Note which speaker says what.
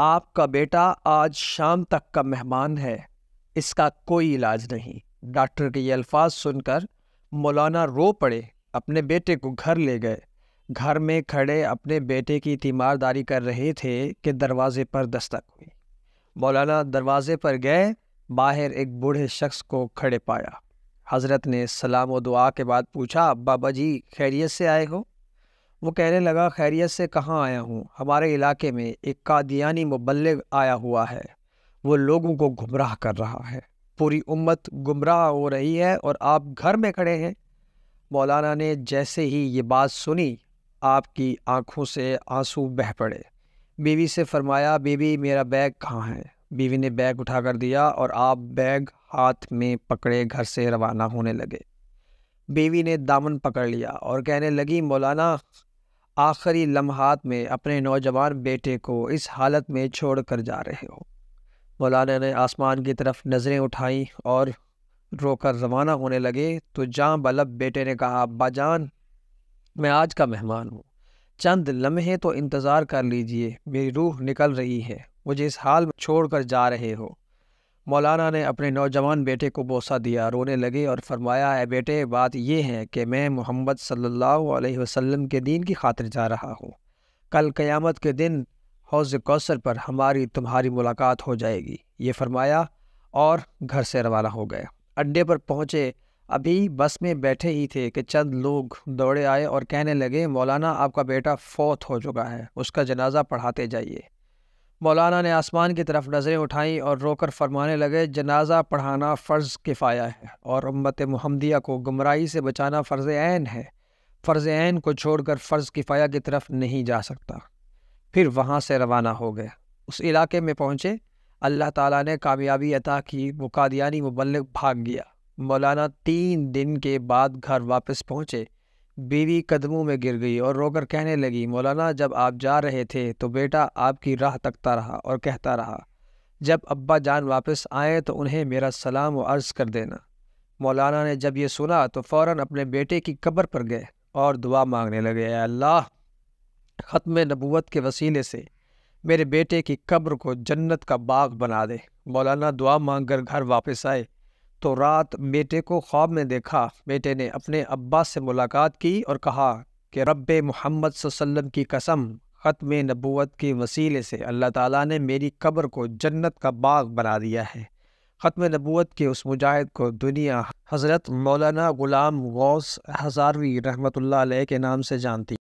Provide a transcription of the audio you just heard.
Speaker 1: آپ کا بیٹا آج شام تک کا مہمان ہے، اس کا کوئی علاج نہیں۔ ڈاکٹر کے یہ الفاظ سن کر مولانا رو پڑے، اپنے بیٹے کو گھر لے گئے۔ گھر میں کھڑے اپنے بیٹے کی تیمارداری کر رہے تھے کہ دروازے پر دستک ہوئی۔ مولانا دروازے پر گئے، باہر ایک بوڑھے شخص کو کھڑے پایا۔ حضرت نے سلام و دعا کے بعد پوچھا، بابا جی خیریت سے آئے ہو؟ وہ کہنے لگا، خیریت سے کہاں آیا ہوں، ہمارے علاقے میں ایک قادیانی مبلغ آیا ہوا ہے، وہ لوگوں کو گمراہ کر رہا ہے، پوری امت گمراہ ہو رہی ہے اور آپ گھر میں کھڑے ہیں۔ مولانا نے جیسے ہی یہ بات سنی، آپ کی آنکھوں سے آنسو بہہ پڑے۔ بیوی سے فرمایا، بیوی میرا بیگ کہاں ہے؟ بیوی نے بیگ اٹھا کر دیا اور آپ بیگ ہاتھ میں پکڑے گھر سے روانہ ہونے لگے۔ بیوی نے دامن پکڑ لیا اور کہنے لگی، مولانا آخری لمحات میں اپنے نوجوان بیٹے کو اس حالت میں چھوڑ کر جا رہے ہو۔ مولانا نے آسمان کی طرف نظریں اٹھائیں اور رو کر روانہ ہونے لگے تو جاں بلب بیٹے نے کہا، ابا جان میں آج کا مہمان ہوں، چند لمحے تو انتظار کر لیجئے، میری روح نکل رہی ہے، مجھے اس حال میں چھوڑ کر جا رہے ہو۔ مولانا نے اپنے نوجوان بیٹے کو بوسہ دیا، رونے لگے اور فرمایا، اے بیٹے بات یہ ہے کہ میں محمد صلی اللہ علیہ وسلم کے دین کی خاطر جا رہا ہوں۔ کل قیامت کے دن حوض کوثر پر ہماری تمہاری ملاقات ہو جائے گی۔ یہ فرمایا اور گھر سے روانہ ہو گئے۔ اڈے پر پہنچے، ابھی بس میں بیٹھے ہی تھے کہ چند لوگ دوڑے آئے اور کہنے لگے، مولانا آپ کا بیٹا فوت ہو چکا ہے، اس کا جنازہ پڑھاتے جائیے۔ مولانا نے آسمان کی طرف نظریں اٹھائیں اور رو کر فرمانے لگے، جنازہ پڑھانا فرض کفایہ ہے اور امت محمدیہ کو گمراہی سے بچانا فرض عین ہے۔ فرض عین کو چھوڑ کر فرض کفایہ کی طرف نہیں جا سکتا۔ پھر وہاں سے روانہ ہو گئے۔ اس علاقے میں پہنچے، اللہ تعالیٰ نے کامیابی عطا کی، وہ قادیانی مبلغ بھاگ گیا۔ مولانا 3 دن کے بعد گھر واپس پہنچے، بیوی قدموں میں گر گئی اور رو کر کہنے لگی، مولانا جب آپ جا رہے تھے تو بیٹا آپ کی راہ تکتا رہا اور کہتا رہا، جب ابا جان واپس آئے تو انہیں میرا سلام و عرض کر دینا۔ مولانا نے جب یہ سنا تو فوراً اپنے بیٹے کی قبر پر گئے اور دعا مانگنے لگے، اے اللہ ختم نبوت کے وسیلے سے میرے بیٹے کی قبر کو جنت کا باغ بنا دے۔ مولانا دعا مانگ کر گھر واپس آئے تو رات بیٹے کو خواب میں دیکھا۔ بیٹے نے اپنے ابا سے ملاقات کی اور کہا کہ رب محمد صلی اللہ علیہ وسلم کی قسم، ختم نبوت کے وسیلے سے اللہ تعالیٰ نے میری قبر کو جنت کا باغ بنا دیا ہے۔ ختم نبوت کے اس مجاہد کو دنیا حضرت مولانا غلام غوث ہزاروی رحمۃ اللہ علیہ کے نام سے جانتی